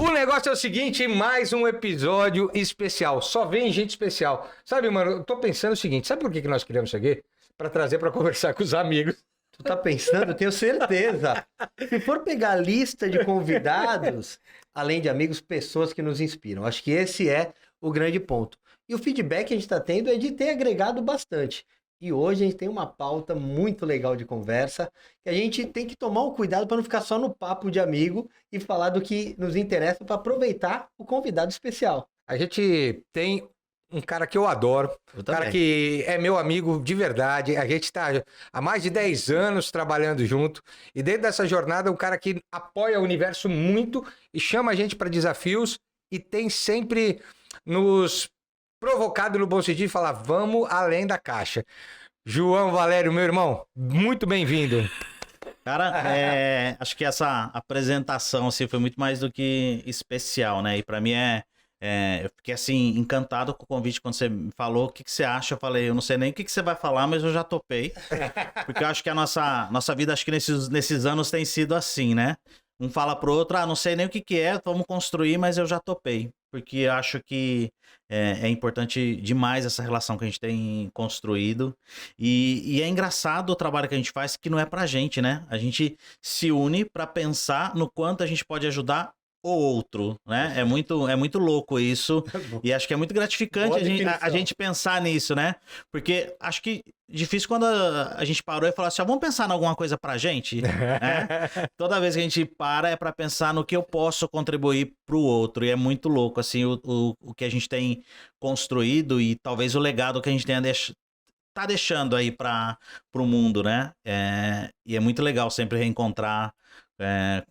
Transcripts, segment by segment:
O negócio é o seguinte, mais um episódio especial. Só vem gente especial. Sabe, mano, eu tô pensando o seguinte, sabe por que nós criamos isso aqui? Pra trazer pra conversar com os amigos. Tu tá pensando? Eu tenho certeza. Se for pegar a lista de convidados, além de amigos, pessoas que nos inspiram. Acho que esse é o grande ponto. E o feedback que a gente está tendo é de ter agregado bastante. E hoje a gente tem uma pauta muito legal de conversa, que a gente tem que tomar um cuidado para não ficar só no papo de amigo e falar do que nos interessa para aproveitar o convidado especial. A gente tem um cara que eu adoro, um cara que é meu amigo de verdade. A gente está há mais de 10 anos trabalhando junto. E dentro dessa jornada, um cara que apoia o universo muito e chama a gente para desafios e tem sempre nos provocado no bom sentido de falar, vamos além da caixa. João Valério, meu irmão, muito bem-vindo. Cara, acho que essa apresentação assim, foi muito mais do que especial, né? E pra mim eu fiquei assim, encantado com o convite quando você me falou o que você acha. Eu falei, eu não sei nem o que você vai falar, mas eu já topei. Porque eu acho que a nossa vida, acho que nesses anos tem sido assim, né? Um fala pro outro, não sei nem o que é, vamos construir, mas eu já topei. Porque eu acho que é importante demais essa relação que a gente tem construído. E é engraçado o trabalho que a gente faz, que não é pra gente, né? A gente se une pra pensar no quanto a gente pode ajudar o outro, né? É muito louco isso. E acho que é muito gratificante a gente pensar nisso, né? Porque acho que difícil quando a gente parou e falou assim, vamos pensar em alguma coisa pra gente, né? Toda vez que a gente para é pra pensar no que eu posso contribuir pro outro. E é muito louco, assim, o que a gente tem construído e talvez o legado que a gente tenha tá deixando aí pro mundo, né? E é muito legal sempre reencontrar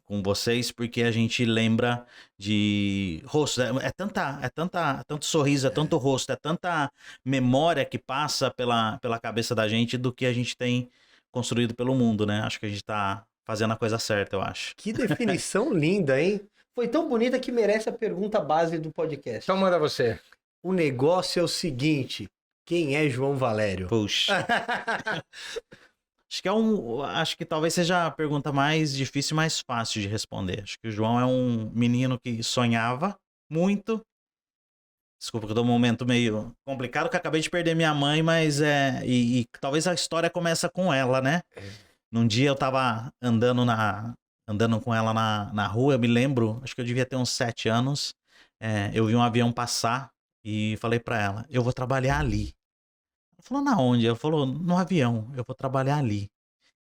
com vocês, porque a gente lembra de rosto, tanto sorriso, é tanto rosto, é tanta memória que passa pela cabeça da gente do que a gente tem construído pelo mundo, né? Acho que a gente tá fazendo a coisa certa, eu acho. Que definição linda, hein? Foi tão bonita que merece a pergunta base do podcast. Então manda você. O negócio é o seguinte, quem é João Valério? Puxa. Acho que talvez seja a pergunta mais difícil e mais fácil de responder. Acho que o João é um menino que sonhava muito. Desculpa que eu tô num momento meio complicado, que eu acabei de perder minha mãe, mas e talvez a história começa com ela, né? Num dia eu tava andando com ela na rua, eu me lembro, acho que eu devia ter uns 7 anos. Eu vi um avião passar e falei pra ela, eu vou trabalhar ali. Ela falou, na onde? Ela falou, no avião, eu vou trabalhar ali.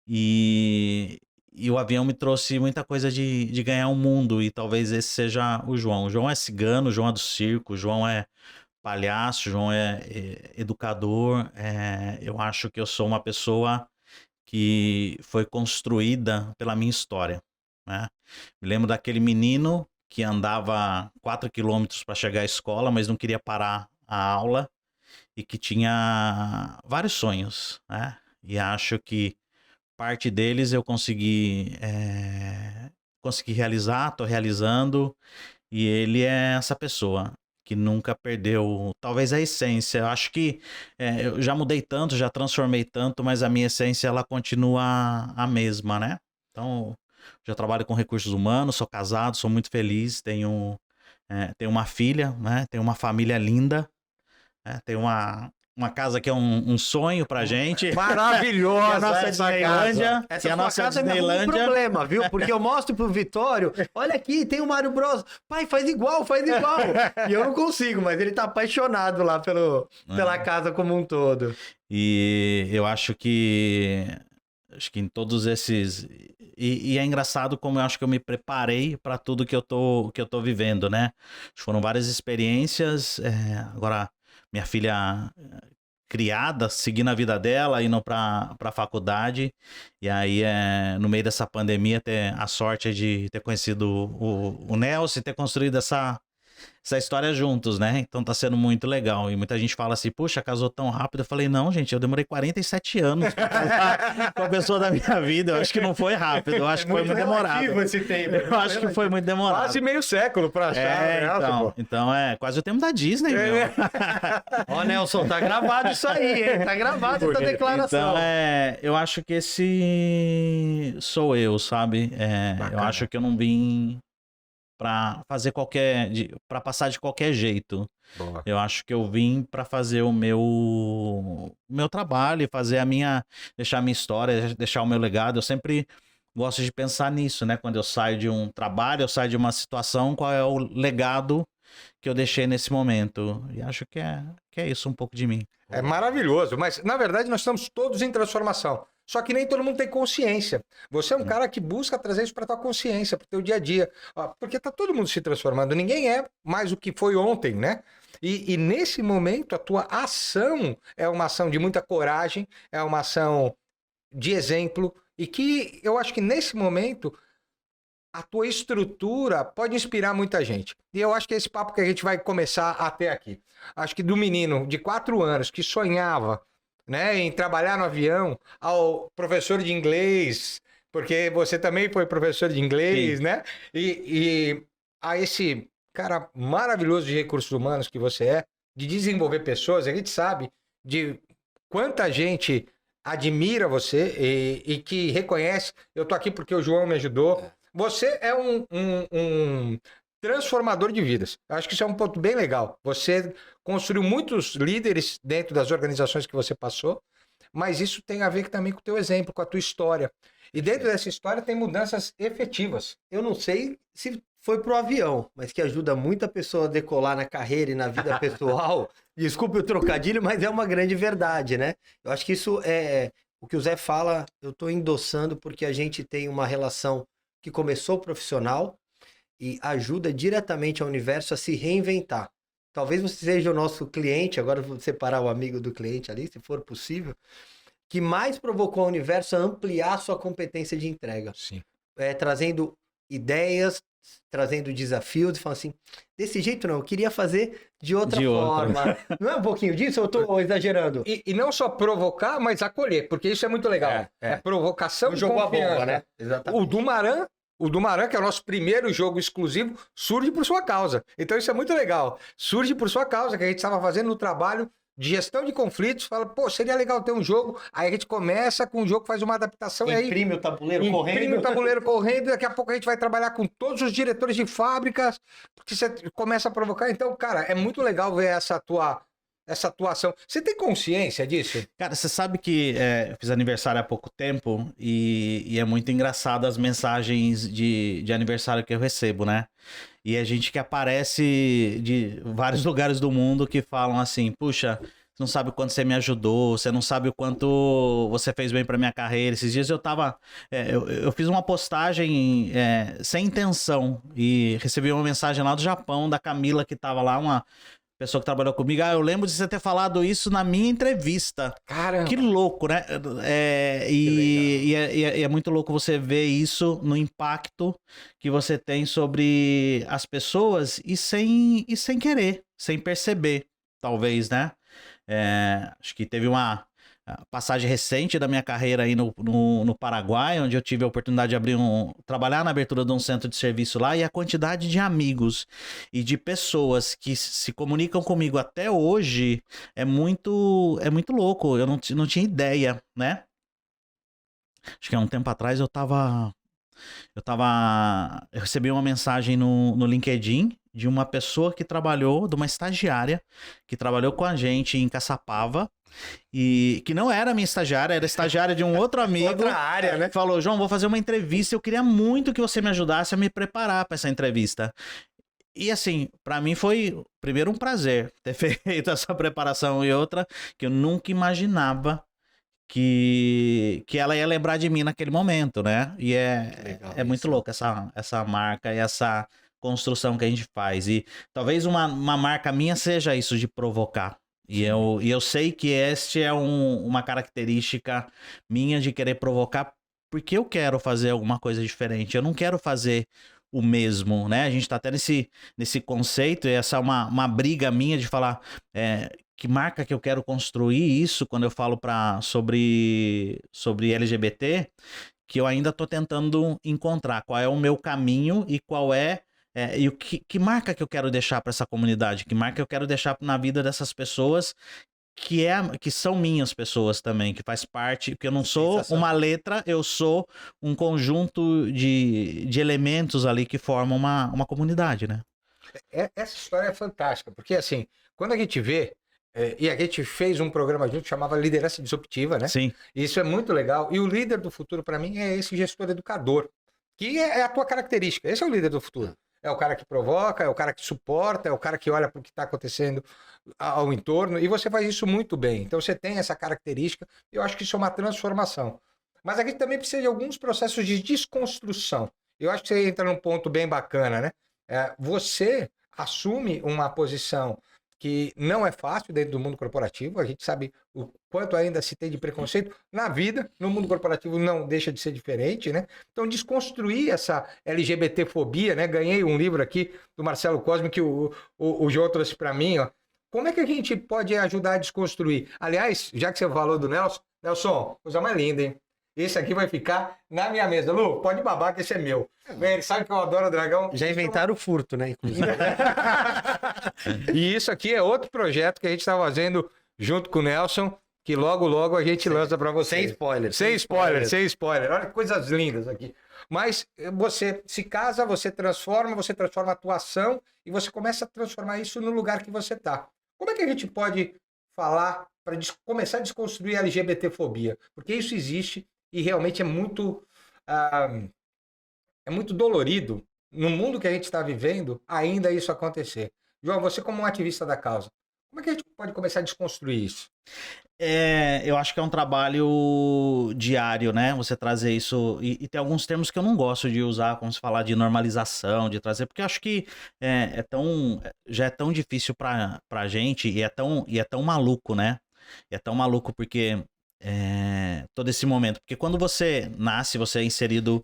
E o avião me trouxe muita coisa de ganhar o mundo, e talvez esse seja o João. O João é cigano, o João é do circo, o João é palhaço, o João é educador. Eu acho que eu sou uma pessoa que foi construída pela minha história, né? Me lembro daquele menino que andava 4 quilômetros para chegar à escola, mas não queria parar a aula, e que tinha vários sonhos, né? E acho que parte deles eu consegui realizar, tô realizando, e ele é essa pessoa que nunca perdeu, talvez, a essência. Eu acho que eu já mudei tanto, já transformei tanto, mas a minha essência, ela continua a mesma, né? Então, já trabalho com recursos humanos, sou casado, sou muito feliz, tenho uma filha, né? Tenho uma família linda, tem uma casa que é um sonho pra gente. Maravilhosa, a nossa Disneylândia. Essa casa é um problema, viu? Porque eu mostro pro Vitório, olha aqui, tem o Mário Bros. Pai, faz igual. E eu não consigo, mas ele tá apaixonado lá pela casa como um todo. E eu acho que em todos esses... E é engraçado como eu acho que eu me preparei para tudo que eu tô vivendo, né? Foram várias experiências. Agora, minha filha criada, seguindo a vida dela, indo pra faculdade. E aí, no meio dessa pandemia, ter a sorte de ter conhecido o Nelson e ter construído essa história juntos, né? Então tá sendo muito legal. E muita gente fala assim, puxa, casou tão rápido. Eu falei, não, gente, eu demorei 47 anos pra casar com a pessoa da minha vida. Eu acho que não foi rápido, eu acho que foi muito demorado. Esse tempo. Eu acho que foi muito demorado. Quase meio século pra achar. Então é quase o tempo da Disney, meu. Ó, Nelson, tá gravado isso aí, hein? Tá gravado essa declaração. Então, eu acho que esse sou eu, sabe? Eu acho que eu não vim para fazer para passar de qualquer jeito. Boa. Eu acho que eu vim para fazer o meu trabalho, fazer deixar a minha história, deixar o meu legado. Eu sempre gosto de pensar nisso, né? Quando eu saio de um trabalho, eu saio de uma situação, qual é o legado que eu deixei nesse momento? E acho que é isso um pouco de mim. É maravilhoso, mas na verdade nós estamos todos em transformação. Só que nem todo mundo tem consciência. Você é um cara que busca trazer isso para tua consciência, para o teu dia a dia. Porque tá todo mundo se transformando. Ninguém é mais o que foi ontem, né? E nesse momento, a tua ação é uma ação de muita coragem, é uma ação de exemplo, e que eu acho que nesse momento a tua estrutura pode inspirar muita gente. E eu acho que é esse papo que a gente vai começar até aqui. Acho que do menino de 4 anos que sonhava, né, em trabalhar no avião, ao professor de inglês, porque você também foi professor de inglês, sim, né? E a esse cara maravilhoso de recursos humanos que você é, de desenvolver pessoas, a gente sabe de quanta gente admira você e que reconhece, eu tô aqui porque o João me ajudou. Você é um transformador de vidas. Eu acho que isso é um ponto bem legal. Você construiu muitos líderes dentro das organizações que você passou, mas isso tem a ver também com o teu exemplo, com a tua história. E dentro dessa história tem mudanças efetivas. Eu não sei se foi pro avião, mas que ajuda muita pessoa a decolar na carreira e na vida pessoal. Desculpe o trocadilho, mas é uma grande verdade, né? Eu acho que isso é... O que o Zé fala, eu tô endossando porque a gente tem uma relação que começou profissional e ajuda diretamente ao universo a se reinventar. Talvez você seja o nosso cliente, agora eu vou separar o amigo do cliente ali, se for possível, que mais provocou o universo a ampliar sua competência de entrega. Sim. Trazendo ideias, trazendo desafios e falando assim, desse jeito não, eu queria fazer de outra forma. Não é um pouquinho disso? Eu estou exagerando? E não só provocar, mas acolher, porque isso é muito legal. É provocação e confiança. Bomba, né? Exatamente. O Dumaran, que é o nosso primeiro jogo exclusivo, surge por sua causa. Então isso é muito legal. Surge por sua causa, que a gente estava fazendo no trabalho de gestão de conflitos, fala, pô, seria legal ter um jogo, aí a gente começa com um jogo, faz uma adaptação e aí... Imprime o tabuleiro correndo. Imprime o tabuleiro correndo, daqui a pouco a gente vai trabalhar com todos os diretores de fábricas, porque você começa a provocar. Então, cara, é muito legal ver essa atuação. Você tem consciência disso? Cara, você sabe que eu fiz aniversário há pouco tempo e é muito engraçado as mensagens de aniversário que eu recebo, né? E a gente que aparece de vários lugares do mundo que falam assim, puxa, você não sabe o quanto você me ajudou, você não sabe o quanto você fez bem pra minha carreira. Esses dias eu fiz uma postagem sem intenção e recebi uma mensagem lá do Japão, da Camila, que tava lá, uma pessoa que trabalhou comigo. Eu lembro de você ter falado isso na minha entrevista. Caramba! Que louco, né? E é muito louco você ver isso no impacto que você tem sobre as pessoas e sem querer, sem perceber, talvez, né? Acho que teve uma passagem recente da minha carreira aí no Paraguai, onde eu tive a oportunidade de trabalhar na abertura de um centro de serviço lá, e a quantidade de amigos e de pessoas que se comunicam comigo até hoje é muito louco. Eu não tinha ideia, né? Acho que há um tempo atrás eu recebi uma mensagem no LinkedIn de uma pessoa que trabalhou, de uma estagiária que trabalhou com a gente em Caçapava, e que não era minha estagiária, era estagiária de um outro amigo. Outra área, né? Falou, João, vou fazer uma entrevista, eu queria muito que você me ajudasse a me preparar para essa entrevista. E assim, para mim foi, primeiro, um prazer ter feito essa preparação, e outra, que eu nunca imaginava que ela ia lembrar de mim naquele momento, né? E é muito louco essa marca e essa construção que a gente faz. E talvez uma marca minha seja isso, de provocar. E eu sei que este é uma característica minha, de querer provocar, porque eu quero fazer alguma coisa diferente. Eu não quero fazer o mesmo, né? A gente tá até nesse conceito, e essa é uma briga minha de falar que marca que eu quero construir isso, quando eu falo sobre LGBT, que eu ainda tô tentando encontrar qual é o meu caminho e qual e que marca que eu quero deixar para essa comunidade, que marca eu quero deixar na vida dessas pessoas que são minhas pessoas também, que faz parte, porque eu não sou uma letra, eu sou um conjunto de elementos ali que formam uma comunidade, né? Essa história é fantástica, porque assim, quando a gente vê, e a gente fez um programa junto que chamava Liderança Disruptiva, né? Sim. Isso é muito legal. E o líder do futuro, para mim, é esse gestor educador, que é a tua característica. Esse é o líder do futuro. É o cara que provoca, é o cara que suporta, é o cara que olha para o que está acontecendo ao entorno, e você faz isso muito bem. Então você tem essa característica, e eu acho que isso é uma transformação. Mas a gente também precisa de alguns processos de desconstrução. Eu acho que você entra num ponto bem bacana, né? Você assume uma posição que não é fácil dentro do mundo corporativo, a gente sabe o quanto ainda se tem de preconceito na vida, no mundo corporativo não deixa de ser diferente, né? Então, desconstruir essa LGBT-fobia, né? Ganhei um livro aqui do Marcelo Cosme que o João trouxe para mim, ó. Como é que a gente pode ajudar a desconstruir? Aliás, já que você falou do Nelson, coisa mais linda, hein? Esse aqui vai ficar na minha mesa. Lu, pode babar que esse é meu. Ele sabe que eu adoro o dragão. Já inventaram o furto, né? Inclusive. E isso aqui é outro projeto que a gente está fazendo junto com o Nelson, que logo a gente lança para vocês. Sem spoiler. Sem spoiler. Olha que coisas lindas aqui. Mas você se casa, você transforma a tua ação e você começa a transformar isso no lugar que você está. Como é que a gente pode falar para começar a desconstruir a LGBT-fobia? Porque isso existe e realmente é muito dolorido no mundo que a gente está vivendo ainda isso acontecer. João, você como um ativista da causa, como é que a gente pode começar a desconstruir isso? Eu acho que é um trabalho diário, né? Você trazer isso. E tem alguns termos que eu não gosto de usar, como se falar de normalização, de trazer, porque eu acho que já é tão difícil pra gente e é tão maluco, né? E é tão maluco porque todo esse momento. Porque quando você nasce, você é inserido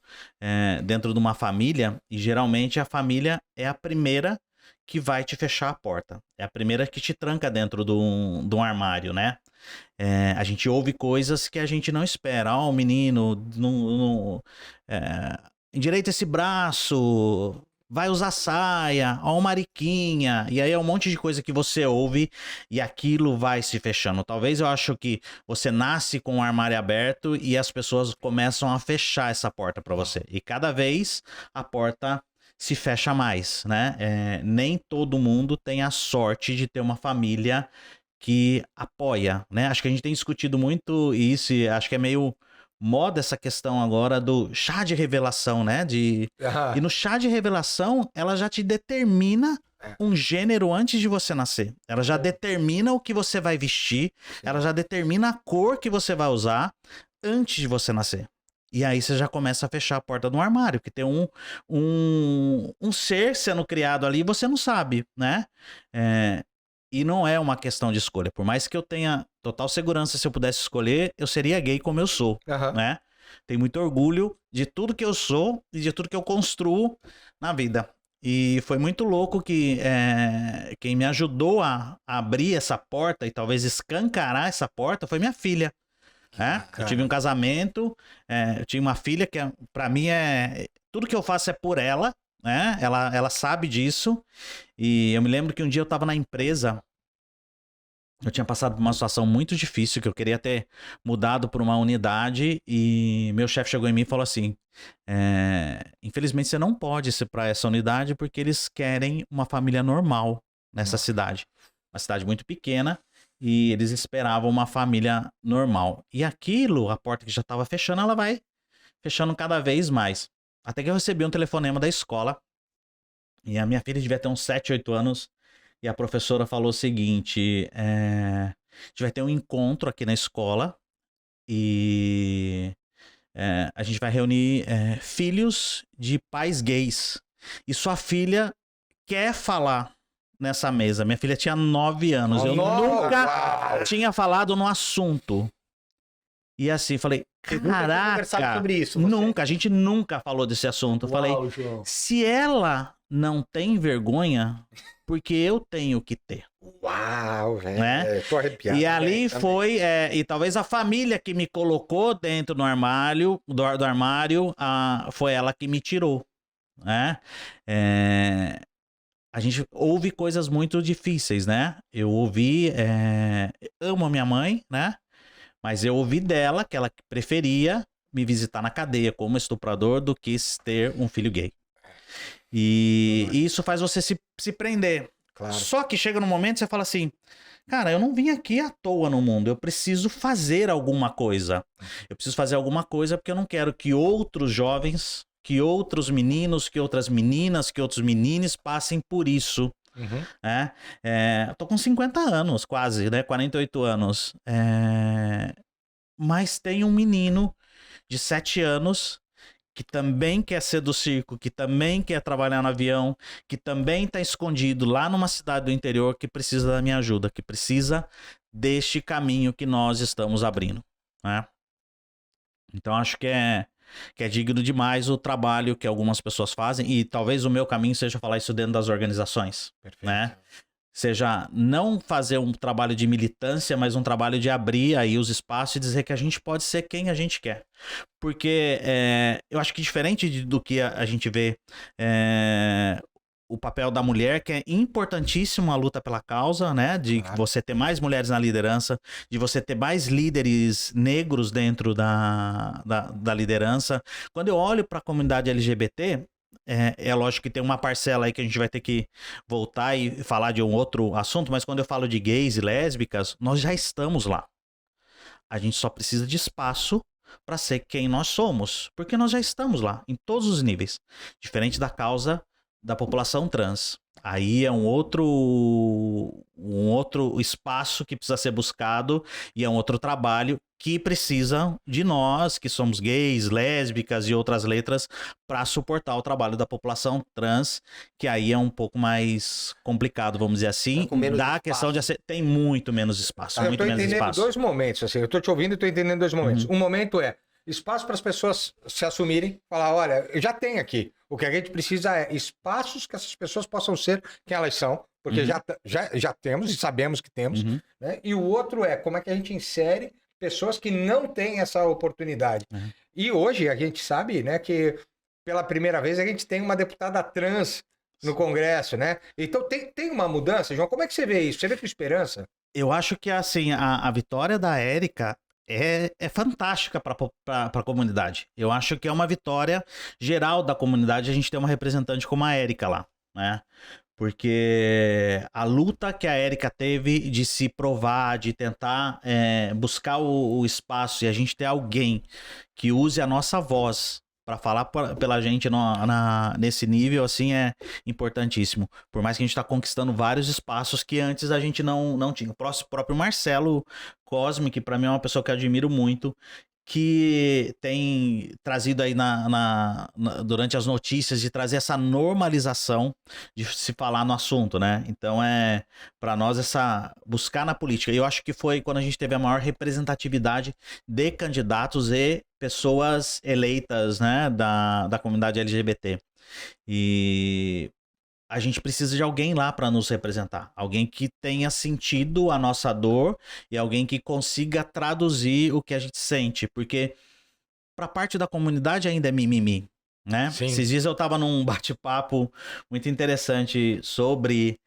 dentro de uma família, e geralmente a família é a primeira que vai te fechar a porta. É a primeira que te tranca dentro de um armário, né? A gente ouve coisas que a gente não espera. Ó, o menino endireita esse braço, vai usar saia, ó, mariquinha. E aí é um monte de coisa que você ouve e aquilo vai se fechando. Talvez eu acho que você nasce com o armário aberto e as pessoas começam a fechar essa porta para você. E cada vez a porta se fecha mais, né? Nem todo mundo tem a sorte de ter uma família que apoia, né? Acho que a gente tem discutido muito isso e acho que é meio moda essa questão agora do chá de revelação, né? E no chá de revelação, ela já te determina um gênero antes de você nascer. Ela já determina o que você vai vestir, ela já determina a cor que você vai usar antes de você nascer. E aí você já começa a fechar a porta do armário, que tem um ser sendo criado ali e você não sabe, né? E não é uma questão de escolha. Por mais que eu tenha total segurança, se eu pudesse escolher, eu seria gay como eu sou, né? Tenho muito orgulho de tudo que eu sou e de tudo que eu construo na vida. E foi muito louco que quem me ajudou a abrir essa porta e talvez escancarar essa porta foi minha filha. Eu tive um casamento, eu tinha uma filha que pra mim tudo que eu faço é por ela, né? Ela sabe disso. E eu me lembro que um dia eu tava na empresa, eu tinha passado por uma situação muito difícil, que eu queria ter mudado para uma unidade e meu chefe chegou em mim e falou assim, infelizmente você não pode ir para essa unidade porque eles querem uma família normal nessa cidade. Uma cidade muito pequena. E eles esperavam uma família normal. E aquilo, a porta que já estava fechando, ela vai fechando cada vez mais. Até que eu recebi um telefonema da escola. E a minha filha devia ter uns 7, 8 anos. E a professora falou o seguinte: a gente vai ter um encontro aqui na escola. E a gente vai reunir filhos de pais gays. E sua filha quer falar nessa mesa. Minha filha tinha 9 anos. Eu nunca tinha falado no assunto. E assim, falei, caraca, sobre isso, nunca, a gente nunca falou desse assunto. Falei, João. se ela não tem vergonha, porque eu tenho que ter. Uau, velho. Né? Tô arrepiado. E ali foi, e talvez a família que me colocou dentro do armário, foi ela que me tirou. Né? A gente ouvi coisas muito difíceis, né? Eu ouvi, amo a minha mãe, né? Mas eu ouvi dela que ela preferia me visitar na cadeia como estuprador do que ter um filho gay. E isso faz você se prender. Claro. Só que chega num momento que você fala assim, cara, eu não vim aqui à toa no mundo, eu preciso fazer alguma coisa. Eu preciso fazer alguma coisa porque eu não quero que outros jovens, que outros meninos, que outras meninas, que outros menines passem por isso. Né? Eu tô com 50 anos quase, né? 48 anos. Mas tem um menino de 7 anos que também quer ser do circo, que também quer trabalhar no avião, que também está escondido lá numa cidade do interior, que precisa da minha ajuda, que precisa deste caminho que nós estamos abrindo, né? Então acho que é digno demais o trabalho que algumas pessoas fazem, e talvez o meu caminho seja falar isso dentro das organizações. Perfeito. Né? Seja não fazer um trabalho de militância, mas um trabalho de abrir aí os espaços e dizer que a gente pode ser quem a gente quer. Porque eu acho que diferente do que a gente vê o papel da mulher, que é importantíssimo a luta pela causa, né? De você ter mais mulheres na liderança, de você ter mais líderes negros dentro da liderança. Quando eu olho para a comunidade LGBT... É lógico que tem uma parcela aí que a gente vai ter que voltar e falar de um outro assunto, mas quando eu falo de gays e lésbicas, nós já estamos lá. A gente só precisa de espaço para ser quem nós somos, porque nós já estamos lá, em todos os níveis. Diferente da causa da população trans. Aí é um outro espaço que precisa ser buscado e é um outro trabalho que precisa de nós, que somos gays, lésbicas e outras letras, para suportar o trabalho da população trans, que aí é um pouco mais complicado, vamos dizer assim, da questão de tem muito menos espaço. Eu estou entendendo dois momentos, assim, eu estou te ouvindo e estou entendendo dois momentos. Um momento é espaço para as pessoas se assumirem, falar, olha, eu já tenho aqui. O que a gente precisa é espaços que essas pessoas possam ser quem elas são, porque já temos e sabemos que temos. Né? E o outro é como é que a gente insere pessoas que não têm essa oportunidade. E hoje a gente sabe, né, que pela primeira vez a gente tem uma deputada trans no Congresso, né? Então tem uma mudança, João. Como é que você vê isso? Você vê com esperança? Eu acho que assim, a vitória da Érica é fantástica para a comunidade. Eu acho que é uma vitória geral da comunidade a gente ter uma representante como a Érica lá, né? Porque a luta que a Érica teve de se provar, de tentar buscar o espaço e a gente ter alguém que use a nossa voz para falar pela gente nesse nível, assim, é importantíssimo. Por mais que a gente está conquistando vários espaços que antes a gente não tinha. O próprio Marcelo Cosme, que para mim é uma pessoa que eu admiro muito, que tem trazido aí durante as notícias de trazer essa normalização de se falar no assunto, né? Então para nós buscar na política. Eu acho que foi quando a gente teve a maior representatividade de candidatos e pessoas eleitas, né, da comunidade LGBT. E a gente precisa de alguém lá para nos representar. Alguém que tenha sentido a nossa dor e alguém que consiga traduzir o que a gente sente. Porque para parte da comunidade ainda é mimimi, né? Sim. Esses dias eu estava num bate-papo muito interessante sobre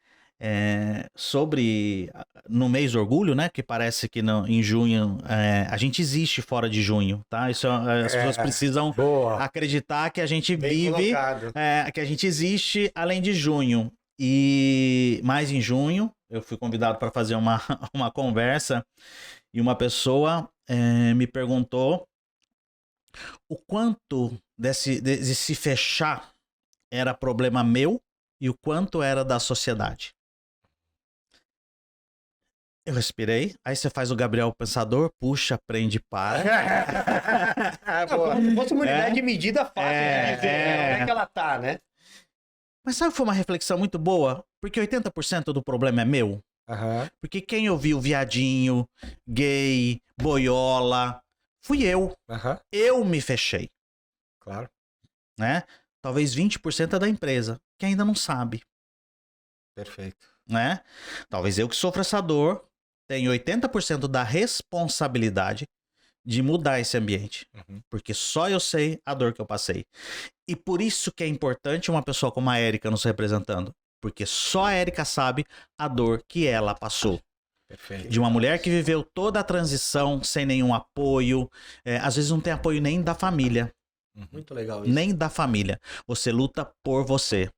no mês do orgulho, né? Que parece que em junho a gente existe fora de junho, tá? Isso as pessoas precisam acreditar que a gente vive, que a gente existe além de junho. E mais em junho eu fui convidado para fazer uma conversa e uma pessoa me perguntou o quanto de se fechar era problema meu e o quanto era da sociedade. Eu respirei, aí você faz o Gabriel Pensador, puxa, prende, para. Se fosse uma unidade de medida fácil de dizer como é que ela tá, né? Mas sabe que foi uma reflexão muito boa? Porque 80% do problema é meu. Porque quem ouviu viadinho, gay, boiola, fui eu. Eu me fechei. Claro. Né? Talvez 20% é da empresa, que ainda não sabe. Perfeito. Né? Talvez eu que sofro essa dor tenho 80% da responsabilidade de mudar esse ambiente. Porque só eu sei a dor que eu passei. E por isso que é importante uma pessoa como a Érica nos representando. Porque só a Érica sabe a dor que ela passou. Perfeito. De uma mulher que viveu toda a transição sem nenhum apoio. Às vezes não tem apoio nem da família. Muito legal isso. Nem da família. Você luta por você.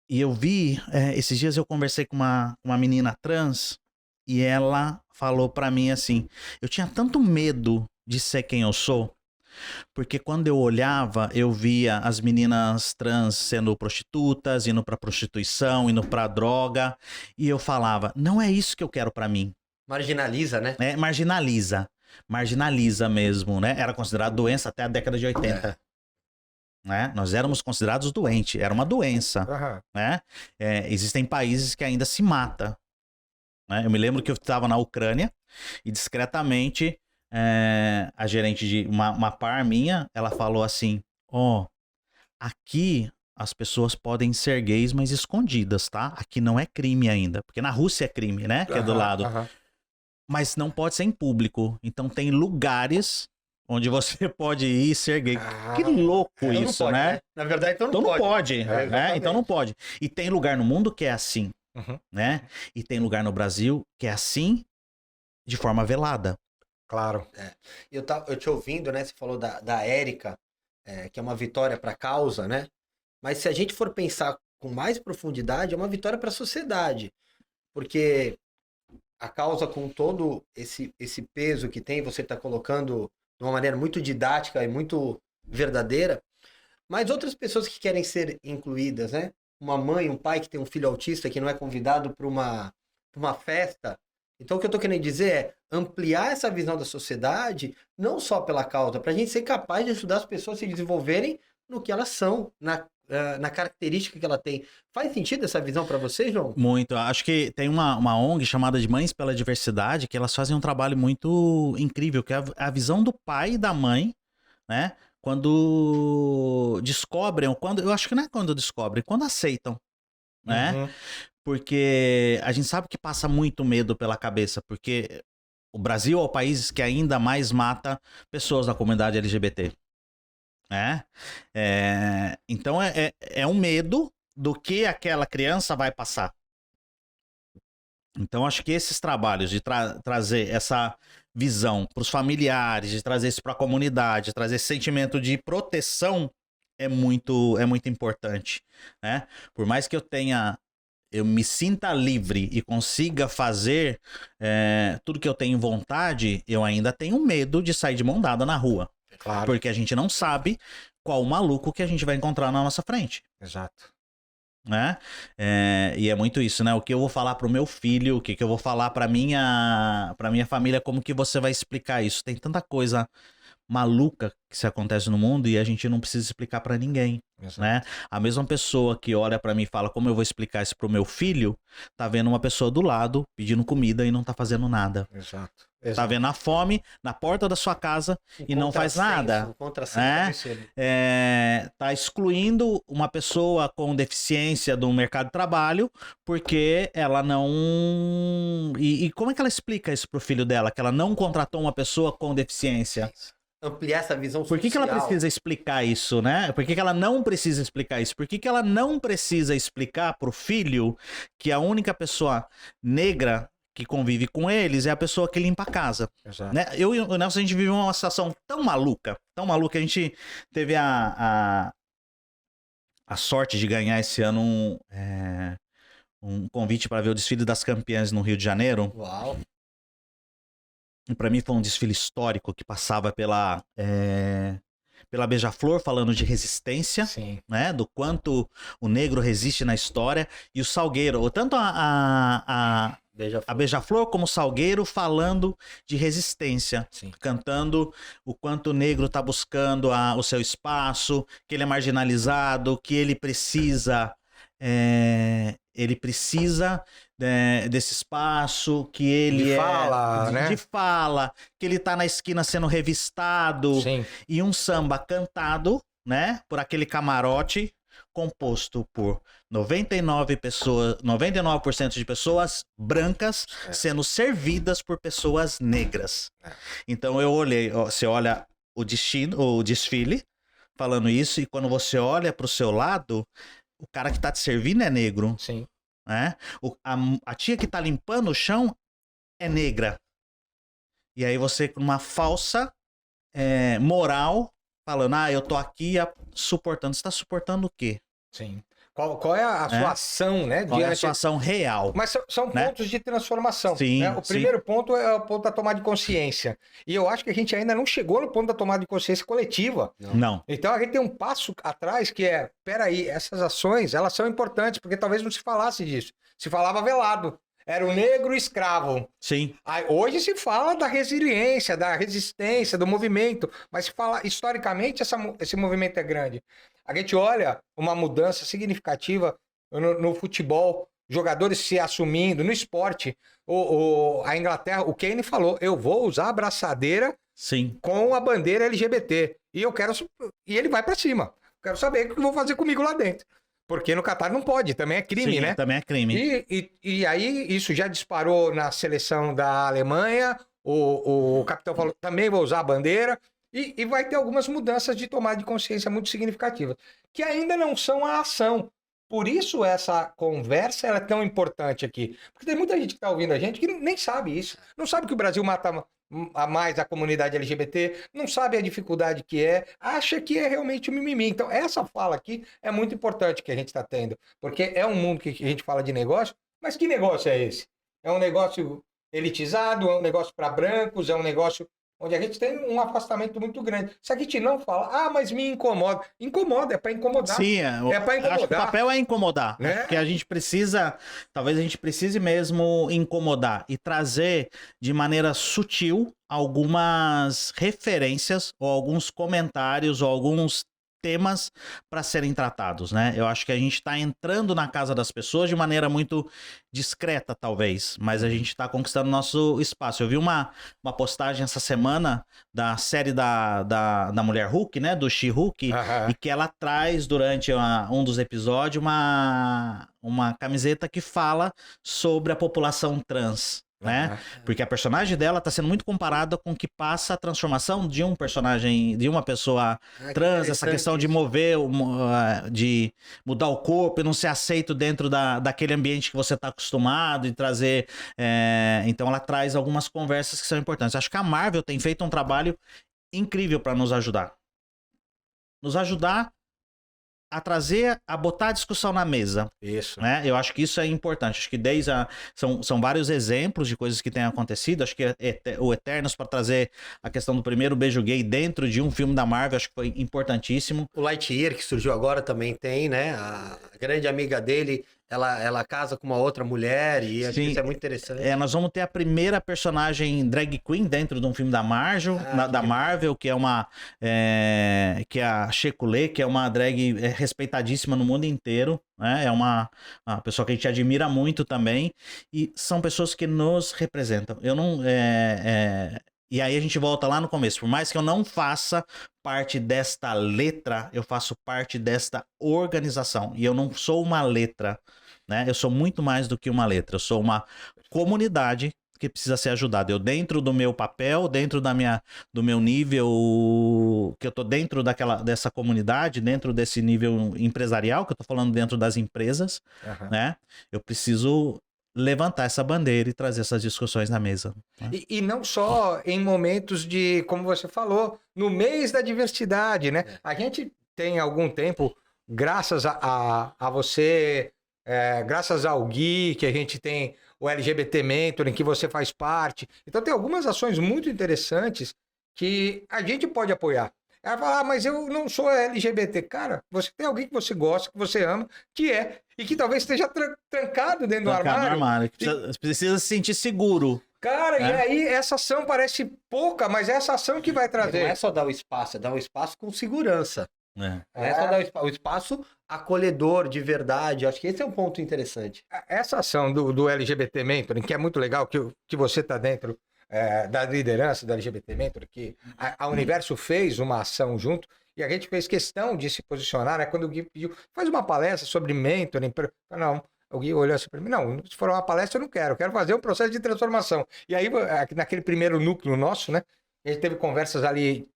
E eu vi, esses dias eu conversei com uma menina trans e ela falou pra mim assim, eu tinha tanto medo de ser quem eu sou, porque quando eu olhava, eu via as meninas trans sendo prostitutas, indo pra prostituição, indo pra droga, e eu falava, não é isso que eu quero pra mim. Marginaliza, né? Marginaliza mesmo, né? Era considerado doença até a década de 80. Né? Nós éramos considerados doentes, era uma doença. Né? Existem países que ainda se mata. Né? Eu me lembro que eu estava na Ucrânia e discretamente a gerente de uma par minha, ela falou assim, aqui as pessoas podem ser gays, mas escondidas, tá? Aqui não é crime ainda, porque na Rússia é crime, né? Que é do lado. Mas não pode ser em público. Então tem lugares onde você pode ir e ser gay. Que louco isso, pode, né? Na verdade, então não pode. né? Então não pode. E tem lugar no mundo que é assim, né? E tem lugar no Brasil que é assim, de forma velada. Claro. Eu te ouvindo, né? Você falou da Érica, que é uma vitória para a causa, né? Mas se a gente for pensar com mais profundidade, é uma vitória para a sociedade. Porque a causa, com todo esse peso que tem, você está colocando de uma maneira muito didática e muito verdadeira, mas outras pessoas que querem ser incluídas, né? Uma mãe, um pai que tem um filho autista que não é convidado para uma festa. Então, o que eu estou querendo dizer é ampliar essa visão da sociedade, não só pela causa, para a gente ser capaz de ajudar as pessoas a se desenvolverem no que elas são, na característica que ela tem. Faz sentido essa visão para você, João? Muito. Acho que tem uma ONG chamada de Mães pela Diversidade, que elas fazem um trabalho muito incrível, que é a visão do pai e da mãe, né? Quando descobrem, eu acho que não é quando descobrem, quando aceitam, né? Porque a gente sabe que passa muito medo pela cabeça, porque o Brasil é o país que ainda mais mata pessoas da comunidade LGBT. Então é um medo do que aquela criança vai passar. Então acho que esses trabalhos de trazer essa visão para os familiares, de trazer isso para a comunidade, de trazer esse sentimento de proteção é muito importante, né? Por mais que eu me sinta livre e consiga fazer tudo que eu tenho vontade, eu ainda tenho medo de sair de mão dada na rua. Claro. Porque a gente não sabe qual o maluco que a gente vai encontrar na nossa frente. Exato. Né? E é muito isso, né? O que eu vou falar pro meu filho, o que eu vou falar pra minha família, como que você vai explicar isso? Tem tanta coisa maluca que se acontece no mundo e a gente não precisa explicar pra ninguém, né? A mesma pessoa que olha pra mim e fala como eu vou explicar isso pro meu filho, tá vendo uma pessoa do lado pedindo comida e não tá fazendo nada. Exato. Tá vendo a fome na porta da sua casa e não faz nada. Tá excluindo uma pessoa com deficiência do mercado de trabalho porque ela não... E como é que ela explica isso pro filho dela? Que ela não contratou uma pessoa com deficiência? Ampliar essa visão social. Por que ela precisa explicar isso, né? Por que ela não precisa explicar isso? Por que ela não precisa explicar pro filho que a única pessoa negra que convive com eles é a pessoa que limpa a casa. Né? Eu e o Nelson, a gente vive uma situação tão maluca, a gente teve a sorte de ganhar esse ano um convite para ver o desfile das campeãs no Rio de Janeiro. Uau! E para mim foi um desfile histórico que passava pela Beija-Flor, falando de resistência, né? Do quanto o negro resiste na história, e o Salgueiro, tanto a Beija-Flor como o Salgueiro falando de resistência, cantando o quanto o negro está buscando o seu espaço, que ele é marginalizado, que ele precisa desse espaço, que ele de fala, que ele tá na esquina sendo revistado. E um samba cantado, né, por aquele camarote composto por 99% de pessoas brancas sendo servidas por pessoas negras. Então eu olhei, você olha o desfile, falando isso, e quando você olha pro seu lado, o cara que tá te servindo é negro, Sim. né? A tia que tá limpando o chão é negra. E aí você, com uma falsa moral, falando, eu tô aqui suportando. Você tá suportando o quê? Sim. Qual é a sua ação, né? Qual é a sua ação real? Mas são pontos de transformação. Sim, né? O primeiro ponto é o ponto da tomada de consciência. E eu acho que a gente ainda não chegou no ponto da tomada de consciência coletiva. Não. Então a gente tem um passo atrás que é, peraí, essas ações, elas são importantes, porque talvez não se falasse disso. Se falava velado. Era o negro escravo. Sim. Aí, hoje se fala da resiliência, da resistência, do movimento, mas se fala, historicamente, esse movimento é grande. A gente olha uma mudança significativa no futebol, jogadores se assumindo, no esporte. A Inglaterra, o Kane falou, eu vou usar a braçadeira Sim. com a bandeira LGBT. E ele vai pra cima. Quero saber o que vão fazer comigo lá dentro. Porque no Catar não pode, também é crime, Sim, né? Também é crime. E aí isso já disparou na seleção da Alemanha, o capitão falou, também vou usar a bandeira, e vai ter algumas mudanças de tomada de consciência muito significativas, que ainda não são a ação. Por isso essa conversa ela é tão importante aqui. Porque tem muita gente que está ouvindo a gente que nem sabe isso. Não sabe que o Brasil mata a mais a comunidade LGBT, não sabe a dificuldade que é, acha que é realmente um mimimi. Então, essa fala aqui é muito importante que a gente está tendo, porque é um mundo que a gente fala de negócio, mas que negócio é esse? É um negócio elitizado, é um negócio para brancos, é um negócio onde a gente tem um afastamento muito grande. Se a gente não fala, mas me incomoda. Incomoda, é para incomodar. Sim, é para incomodar. Acho que o papel é incomodar. Né? Porque a gente precisa, talvez a gente precise mesmo incomodar e trazer de maneira sutil algumas referências ou alguns comentários ou alguns temas para serem tratados, né? Eu acho que a gente está entrando na casa das pessoas de maneira muito discreta, talvez, mas a gente está conquistando nosso espaço. Eu vi uma postagem essa semana da série da Mulher Hulk, né? Do She-Hulk, e que ela traz durante um dos episódios uma camiseta que fala sobre a população trans. Né? Porque a personagem dela tá sendo muito comparada com o que passa a transformação de um personagem, de uma pessoa trans, essa questão de mover, de mudar o corpo e não ser aceito dentro daquele ambiente que você tá acostumado e trazer. Então ela traz algumas conversas que são importantes. Acho que a Marvel tem feito um trabalho incrível para nos ajudar. Nos ajudar a trazer, a botar a discussão na mesa. Isso. Né? Eu acho que isso é importante. Acho que são vários exemplos de coisas que têm acontecido. Acho que o Eternos, para trazer a questão do primeiro beijo gay dentro de um filme da Marvel, acho que foi importantíssimo. O Lightyear, que surgiu agora, também tem, né? A grande amiga dele, ela casa com uma outra mulher e acho que isso é muito interessante. Nós vamos ter a primeira personagem drag queen dentro de um filme da Marvel, que é que é a Shekulé, que é uma drag respeitadíssima no mundo inteiro, né? É uma pessoa que a gente admira muito também, e são pessoas que nos representam. Eu não... E aí a gente volta lá no começo. Por mais que eu não faça parte desta letra, eu faço parte desta organização. E eu não sou uma letra, né? Eu sou muito mais do que uma letra. Eu sou uma comunidade que precisa ser ajudada. Eu, dentro do meu papel, dentro do meu nível, que eu tô dentro dessa comunidade, dentro desse nível empresarial, que eu tô falando dentro das empresas, né? Eu preciso levantar essa bandeira e trazer essas discussões na mesa. Né? E não só em momentos de, como você falou, no mês da diversidade, né? A gente tem algum tempo, graças a você, graças ao Gui, que a gente tem o LGBT Mentor, em que você faz parte. Então tem algumas ações muito interessantes que a gente pode apoiar. Ela fala, mas eu não sou LGBT. Cara, você tem alguém que você gosta, que você ama, e que talvez esteja trancado dentro do armário. Precisa se sentir seguro. Cara, e aí essa ação parece pouca, mas é essa ação que vai trazer. Não é só dar o espaço, é dar o espaço com segurança. Não é só dar o espaço acolhedor, de verdade. Acho que esse é um ponto interessante. Essa ação do LGBT Mentoring, que é muito legal, que você está dentro da liderança do LGBT Mentoring, que a Universo fez uma ação junto, e a gente fez questão de se posicionar, né? Quando o Gui pediu, faz uma palestra sobre mentoring. Não, o Gui olhou assim para mim, não, se for uma palestra eu quero fazer um processo de transformação. E aí, naquele primeiro núcleo nosso, né? A gente teve conversas ali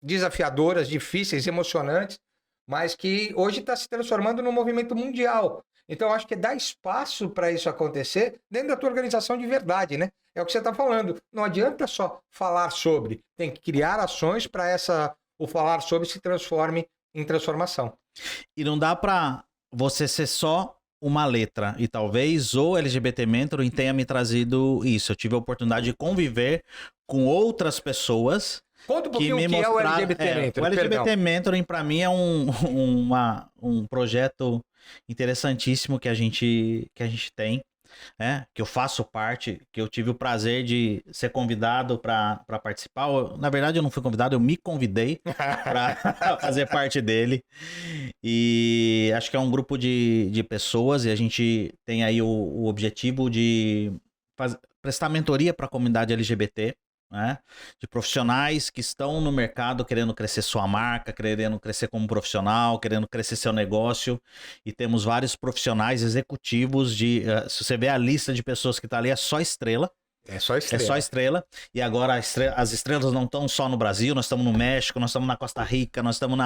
desafiadoras, difíceis, emocionantes, mas que hoje está se transformando num movimento mundial. Então, eu acho que é dar espaço para isso acontecer dentro da tua organização de verdade, né? É o que você está falando. Não adianta só falar sobre, tem que criar ações para o falar sobre se transforme em transformação. E não dá para você ser só uma letra. E talvez o LGBT Mentoring tenha me trazido isso. Eu tive a oportunidade de conviver com outras pessoas. Conta um pouquinho o que é o LGBT Mentoring. O LGBT Mentoring, para mim, é um projeto interessantíssimo que a gente tem. Que eu faço parte, que eu tive o prazer de ser convidado para participar. Na verdade, eu não fui convidado, eu me convidei para fazer parte dele. E acho que é um grupo de pessoas e a gente tem aí o objetivo de prestar mentoria para a comunidade LGBT. Né? De profissionais que estão no mercado querendo crescer sua marca, querendo crescer como profissional, querendo crescer seu negócio, e temos vários profissionais executivos se você vê a lista de pessoas que está ali, é só estrela. É só estrela. É só estrela. E agora as estrelas não estão só no Brasil, nós estamos no México, nós estamos na Costa Rica, nós estamos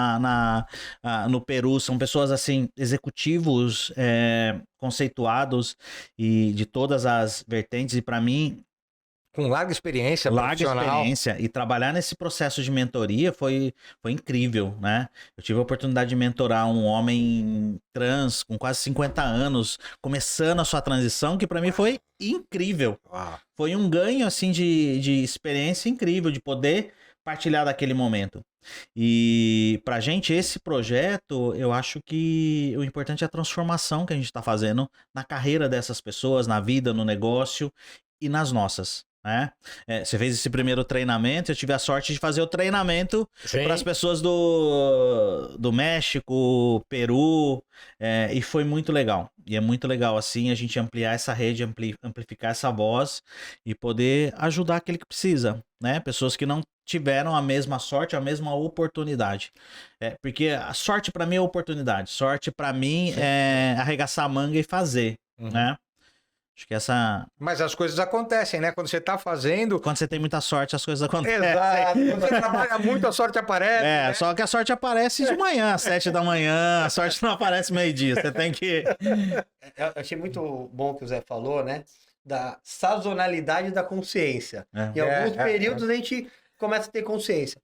no Peru. São pessoas assim, executivos conceituados e de todas as vertentes, e para mim com larga experiência profissional. Larga experiência. E trabalhar nesse processo de mentoria foi incrível, né? Eu tive a oportunidade de mentorar um homem trans com quase 50 anos, começando a sua transição, que para mim foi incrível. Foi um ganho, assim, de experiência incrível, de poder partilhar daquele momento. E pra gente, esse projeto, eu acho que o importante é a transformação que a gente está fazendo na carreira dessas pessoas, na vida, no negócio e nas nossas. Né? Você fez esse primeiro treinamento, eu tive a sorte de fazer o treinamento para as pessoas do México, Peru, e foi muito legal. E é muito legal assim a gente ampliar essa rede, amplificar essa voz e poder ajudar aquele que precisa, né? Pessoas que não tiveram a mesma sorte, a mesma oportunidade. Porque a sorte para mim é oportunidade. Sorte para mim é arregaçar a manga e fazer, né? Acho que Mas as coisas acontecem, né? Quando você tá fazendo... Quando você tem muita sorte, as coisas acontecem. Exato. Quando você trabalha muito, a sorte aparece. Né? Só que a sorte aparece de manhã, às 7 da manhã. A sorte não aparece meio-dia. Você tem que... Eu achei muito bom o que o Zé falou, né? Da sazonalidade da consciência. Em alguns períodos a gente começa a ter consciência.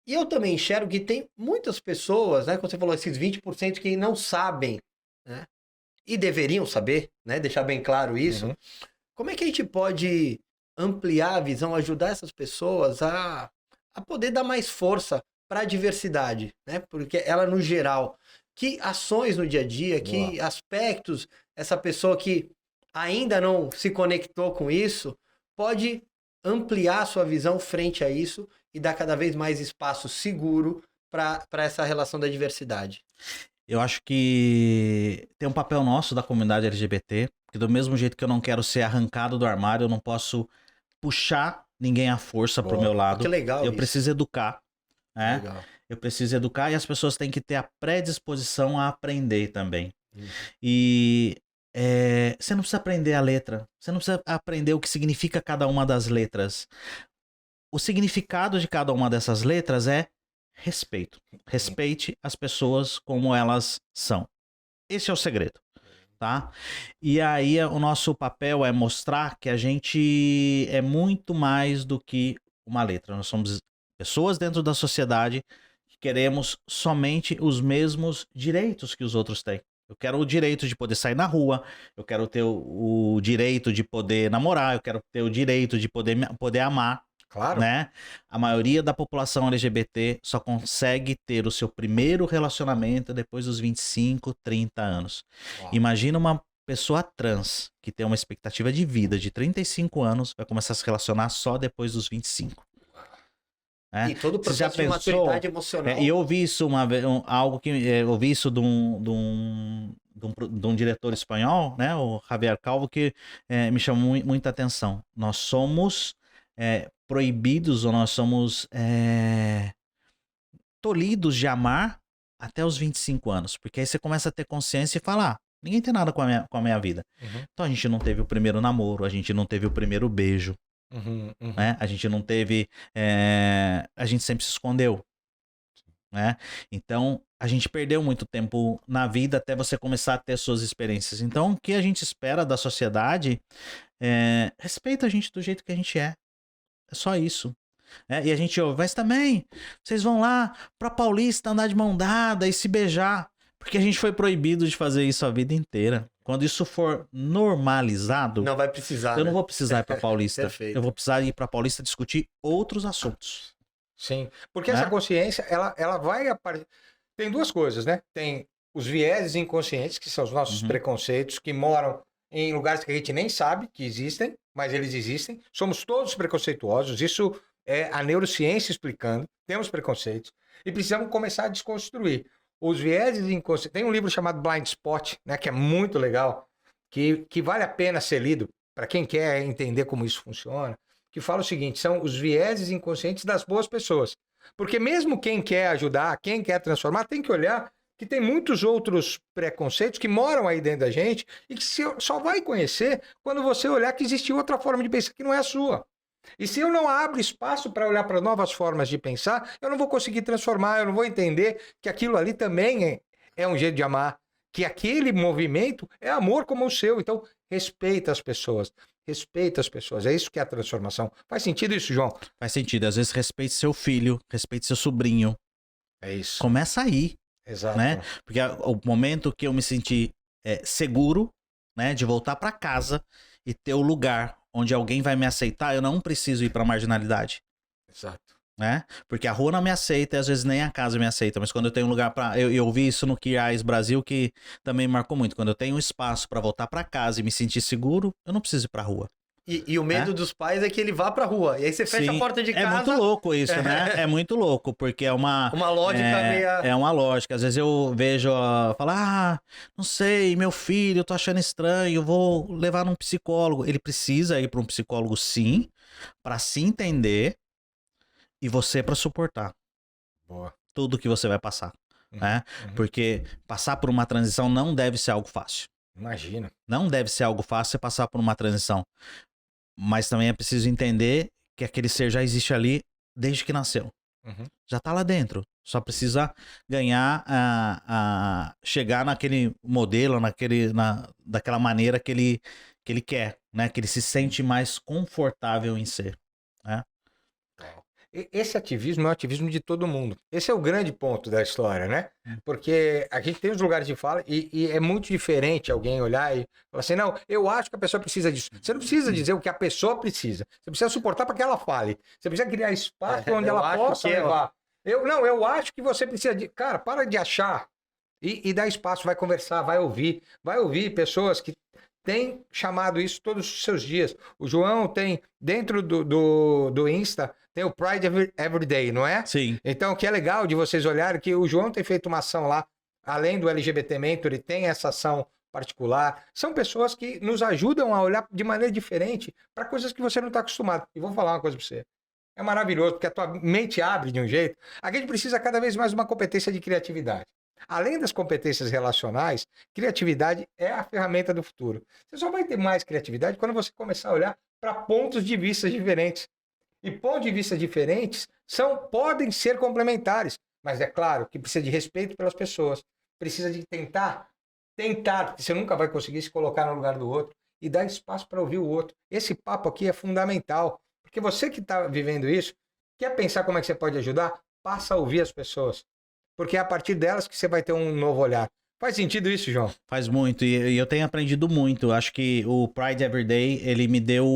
E eu também enxergo que tem muitas pessoas, né? Quando você falou esses 20% que não sabem, né? E deveriam saber, né? Deixar bem claro isso. Como é que a gente pode ampliar a visão, ajudar essas pessoas a poder dar mais força para a diversidade, né? Porque ela, no geral, que ações no dia a dia, que aspectos essa pessoa que ainda não se conectou com isso pode ampliar a sua visão frente a isso e dar cada vez mais espaço seguro para essa relação da diversidade. Eu acho que tem um papel nosso da comunidade LGBT, que do mesmo jeito que eu não quero ser arrancado do armário, eu não posso puxar ninguém à força pro meu lado. Que legal. Eu preciso educar, né? Legal. Eu preciso educar e as pessoas têm que ter a predisposição a aprender também. E você não precisa aprender a letra, você não precisa aprender o que significa cada uma das letras. O significado de cada uma dessas letras é respeito. Respeite as pessoas como elas são. Esse é o segredo, tá? E aí o nosso papel é mostrar que a gente é muito mais do que uma letra. Nós somos pessoas dentro da sociedade que queremos somente os mesmos direitos que os outros têm. Eu quero o direito de poder sair na rua, eu quero ter o direito de poder namorar, eu quero ter o direito de poder amar. Claro. Né? A maioria da população LGBT só consegue ter o seu primeiro relacionamento depois dos 25, 30 anos. Uau. Imagina uma pessoa trans que tem uma expectativa de vida de 35 anos, vai começar a se relacionar só depois dos 25. E todo o processo de maturidade emocional. E eu ouvi isso eu ouvi isso de um diretor espanhol, né? O Javier Calvo, que me chamou muita atenção. Nós somos... proibidos ou nós somos tolhidos de amar até os 25 anos. Porque aí você começa a ter consciência e falar, ninguém tem nada com a minha vida. Então a gente não teve o primeiro namoro, a gente não teve o primeiro beijo, né? A gente não teve... a gente sempre se escondeu. né? Então, a gente perdeu muito tempo na vida até você começar a ter suas experiências. Então, o que a gente espera da sociedade é respeita a gente do jeito que a gente é. É só isso. E a gente ouve, mas também, vocês vão lá pra Paulista andar de mão dada e se beijar. Porque a gente foi proibido de fazer isso a vida inteira. Quando isso for normalizado... Não vai precisar, Eu não vou precisar ir pra Paulista. Perfeito. Eu vou precisar ir pra Paulista discutir outros assuntos. Sim, porque essa consciência, ela vai aparecer... Tem duas coisas, né? Tem os vieses inconscientes, que são os nossos preconceitos, que moram em lugares que a gente nem sabe que existem, mas eles existem. Somos todos preconceituosos, isso é a neurociência explicando. Temos preconceitos e precisamos começar a desconstruir. Os vieses inconscientes... Tem um livro chamado Blind Spot, né, que é muito legal, que vale a pena ser lido para quem quer entender como isso funciona, que fala o seguinte, são os vieses inconscientes das boas pessoas. Porque mesmo quem quer ajudar, quem quer transformar, tem que olhar que tem muitos outros preconceitos que moram aí dentro da gente e que só vai conhecer quando você olhar que existe outra forma de pensar que não é a sua. E se eu não abro espaço para olhar para novas formas de pensar, eu não vou conseguir transformar, eu não vou entender que aquilo ali também é um jeito de amar, que aquele movimento é amor como o seu. Então, respeita as pessoas. Respeita as pessoas. É isso que é a transformação. Faz sentido isso, João? Faz sentido. Às vezes, respeite seu filho, respeite seu sobrinho. É isso. Começa aí. Exato. Né? Porque o momento que eu me senti seguro, né, de voltar para casa e ter o lugar onde alguém vai me aceitar, eu não preciso ir para marginalidade. Exato. Né? Porque a rua não me aceita e às vezes nem a casa me aceita, mas quando eu tenho um lugar para eu vi isso no Kiais Brasil, que também marcou muito. Quando eu tenho um espaço para voltar para casa e me sentir seguro, eu não preciso ir para rua. E o medo dos pais é que ele vá pra rua. E aí você fecha a porta de casa. É muito louco isso, né? É muito louco, porque é uma lógica meio... É uma lógica. Às vezes eu vejo falar, não sei, meu filho, eu tô achando estranho, eu vou levar num psicólogo. Ele precisa ir para um psicólogo, sim, para se entender e você para suportar. Boa. Tudo que você vai passar, né? Porque passar por uma transição não deve ser algo fácil. Imagina. Não deve ser algo fácil você passar por uma transição. Mas também é preciso entender que aquele ser já existe ali desde que nasceu. Já tá lá dentro. Só precisa ganhar, chegar naquele modelo, daquela maneira que ele quer, né? Que ele se sente mais confortável em ser, né? Esse ativismo é o ativismo de todo mundo. Esse é o grande ponto da história, né? Porque a gente tem os lugares de fala e é muito diferente alguém olhar e falar assim, não, eu acho que a pessoa precisa disso. Você não precisa dizer o que a pessoa precisa. Você precisa suportar para que ela fale. Você precisa criar espaço onde ela possa levar. Eu acho que você precisa de... Cara, para de achar e dá espaço, vai conversar, vai ouvir pessoas que têm chamado isso todos os seus dias. O João tem, dentro do Insta... Tem o Pride Every Day, não é? Sim. Então, o que é legal de vocês olharem que o João tem feito uma ação lá, além do LGBT Mentor, ele tem essa ação particular. São pessoas que nos ajudam a olhar de maneira diferente para coisas que você não está acostumado. E vou falar uma coisa para você. É maravilhoso, porque a tua mente abre de um jeito. A gente precisa cada vez mais de uma competência de criatividade. Além das competências relacionais, criatividade é a ferramenta do futuro. Você só vai ter mais criatividade quando você começar a olhar para pontos de vista diferentes. E pontos de vista diferentes podem ser complementares, mas é claro que precisa de respeito pelas pessoas. Precisa de tentar, porque você nunca vai conseguir se colocar no lugar do outro e dar espaço para ouvir o outro. Esse papo aqui é fundamental, porque você que está vivendo isso, quer pensar como é que você pode ajudar? Passa a ouvir as pessoas, porque é a partir delas que você vai ter um novo olhar. Faz sentido isso, João? Faz muito, e eu tenho aprendido muito. Acho que o Pride Everyday, ele me deu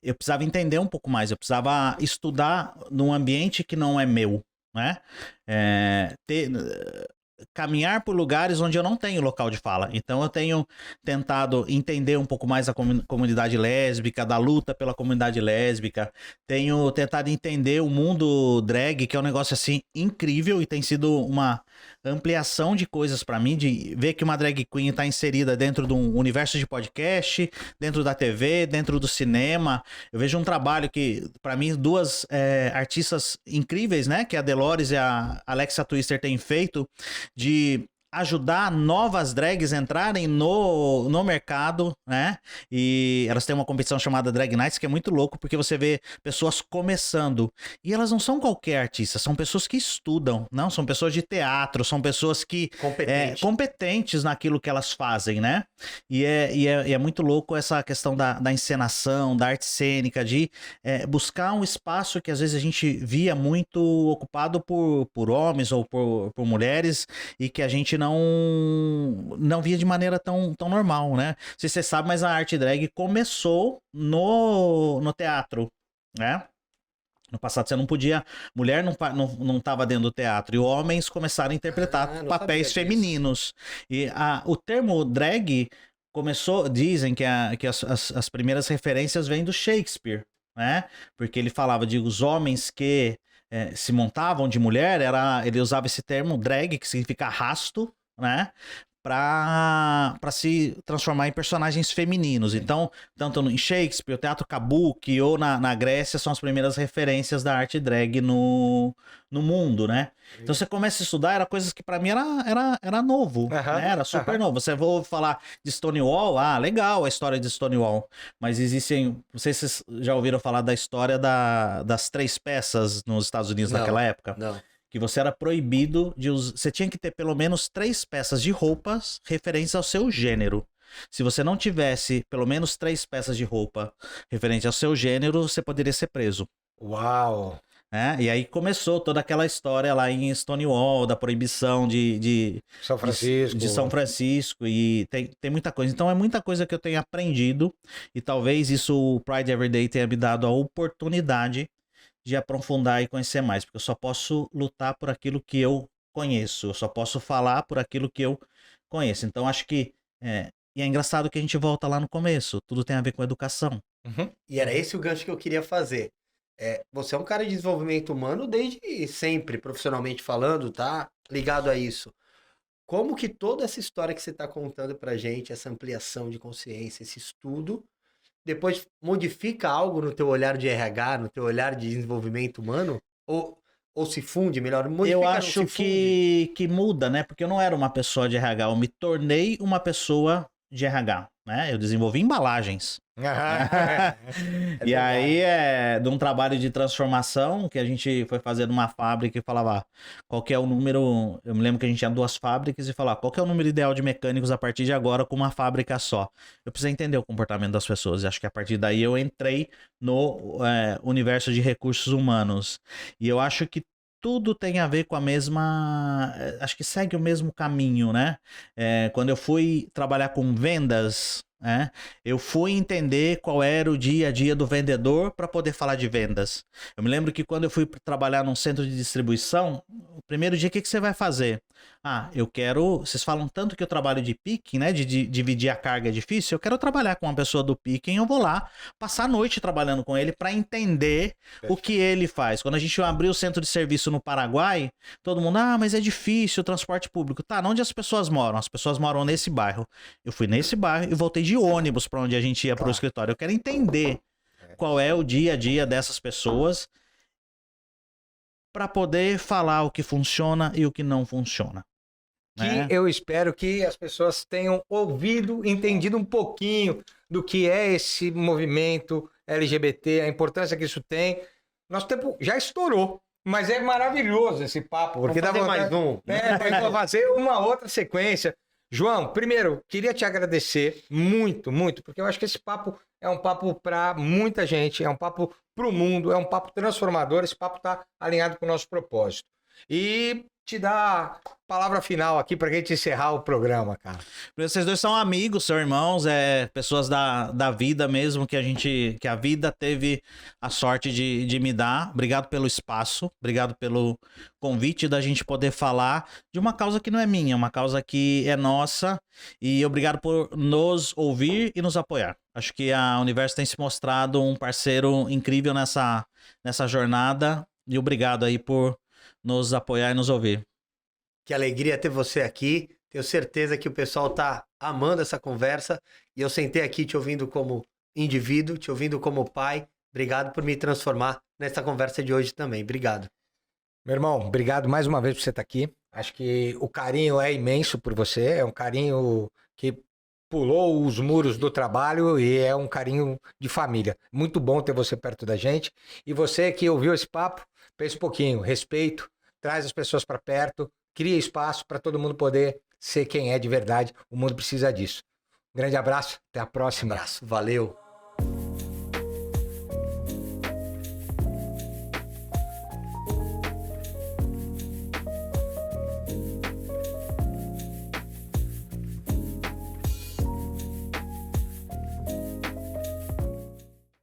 eu precisava entender um pouco mais, eu precisava estudar num ambiente que não é meu, né? Caminhar por lugares onde eu não tenho local de fala. Então eu tenho tentado entender um pouco mais da comunidade lésbica, da luta pela comunidade lésbica. Tenho tentado entender o mundo drag, que é um negócio assim incrível e tem sido uma ampliação de coisas pra mim, de ver que uma drag queen tá inserida dentro de um universo de podcast, dentro da TV, dentro do cinema. Eu vejo um trabalho que, pra mim, duas artistas incríveis, né? Que a Delores e a Alexa Twister têm feito, de ajudar novas drags entrarem no mercado, né? E elas têm uma competição chamada Drag Nights, que é muito louco, porque você vê pessoas começando. E elas não são qualquer artista, são pessoas que estudam, não? São pessoas de teatro, são pessoas que competentes naquilo que elas fazem, né? E é muito louco essa questão da encenação, da arte cênica, de buscar um espaço que às vezes a gente via muito ocupado por homens ou por mulheres, e que a gente não via de maneira tão normal, né? Não sei se você sabe, mas a arte drag começou no teatro, né? No passado você não podia, mulher não estava dentro do teatro, e homens começaram a interpretar papéis femininos. E o termo drag começou, dizem que as primeiras referências vêm do Shakespeare, né? Porque ele falava de os homens que se montavam de mulher, ele usava esse termo drag, que significa arrasto, né? Para se transformar em personagens femininos. Então, tanto em Shakespeare, o teatro kabuki ou na Grécia são as primeiras referências da arte drag no mundo, né? Então você começa a estudar, era coisas que para mim era novo, né? Era super novo. Você vai falar de Stonewall, legal a história de Stonewall, mas existem, não sei se vocês já ouviram falar da história das 3 peças nos Estados Unidos naquela época. Não. Que você era proibido de usar. Você tinha que ter pelo menos 3 peças de roupas referentes ao seu gênero. Se você não tivesse pelo menos 3 peças de roupa referentes ao seu gênero, você poderia ser preso. Uau! E aí começou toda aquela história lá em Stonewall, da proibição de São Francisco. De São Francisco, e tem muita coisa. Então é muita coisa que eu tenho aprendido, e talvez isso o Pride Everyday tenha me dado a oportunidade de aprofundar e conhecer mais, porque eu só posso lutar por aquilo que eu conheço, eu só posso falar por aquilo que eu conheço. Então acho que e é engraçado que a gente volta lá no começo, tudo tem a ver com educação. E era esse o gancho que eu queria fazer. Você é um cara de desenvolvimento humano desde sempre, profissionalmente falando, tá ligado a isso. Como que toda essa história que você está contando pra gente, essa ampliação de consciência, esse estudo, depois modifica algo no teu olhar de RH, no teu olhar de desenvolvimento humano? Ou se funde, melhor, modifica, eu acho que muda, né? Porque eu não era uma pessoa de RH, eu me tornei uma pessoa de RH, né? Eu desenvolvi embalagens. E aí de um trabalho de transformação que a gente foi fazer numa fábrica e falava qual que é o número. Eu me lembro que a gente tinha 2 fábricas e falava qual que é o número ideal de mecânicos a partir de agora com uma fábrica só. Eu precisei entender o comportamento das pessoas, e acho que a partir daí eu entrei no universo de recursos humanos, e eu acho que tudo tem a ver com a mesma... Acho que segue o mesmo caminho, né? Quando eu fui trabalhar com vendas, eu fui entender qual era o dia a dia do vendedor para poder falar de vendas. Eu me lembro que quando eu fui trabalhar num centro de distribuição, o primeiro dia, o que você vai fazer? Eu quero... Vocês falam tanto que eu trabalho de picking, né? De dividir a carga é difícil. Eu quero trabalhar com uma pessoa do picking, eu vou lá passar a noite trabalhando com ele para entender o que ele faz. Quando a gente abriu o centro de serviço no Paraguai, todo mundo, mas é difícil o transporte público. Tá, onde as pessoas moram? As pessoas moram nesse bairro. Eu fui nesse bairro e voltei de ônibus para onde a gente ia para o escritório. Eu quero entender qual é o dia a dia dessas pessoas para poder falar o que funciona e o que não funciona. Que eu espero que as pessoas tenham ouvido, entendido um pouquinho do que é esse movimento LGBT, a importância que isso tem. Nosso tempo já estourou, mas é maravilhoso esse papo. Porque dá mais um. Para fazer uma outra sequência. João, primeiro, queria te agradecer muito, muito, porque eu acho que esse papo é um papo para muita gente, é um papo para o mundo, é um papo transformador, esse papo está alinhado com o nosso propósito. E te dar a palavra final aqui pra gente encerrar o programa, cara. Vocês dois são amigos, são irmãos, pessoas da vida mesmo, que a vida teve a sorte de me dar. Obrigado pelo espaço, obrigado pelo convite da gente poder falar de uma causa que não é minha, uma causa que é nossa, e obrigado por nos ouvir e nos apoiar. Acho que a Universo tem se mostrado um parceiro incrível nessa jornada, e obrigado aí por nos apoiar e nos ouvir. Que alegria ter você aqui. Tenho certeza que o pessoal tá amando essa conversa. E eu sentei aqui te ouvindo como indivíduo, te ouvindo como pai. Obrigado por me transformar nessa conversa de hoje também. Obrigado. Meu irmão, obrigado mais uma vez por você estar aqui. Acho que o carinho é imenso por você, é um carinho que pulou os muros do trabalho e é um carinho de família. Muito bom ter você perto da gente. E você que ouviu esse papo, pense um pouquinho, respeito, traz as pessoas para perto, cria espaço para todo mundo poder ser quem é de verdade. O mundo precisa disso. Grande abraço, até a próxima. Abraço, valeu.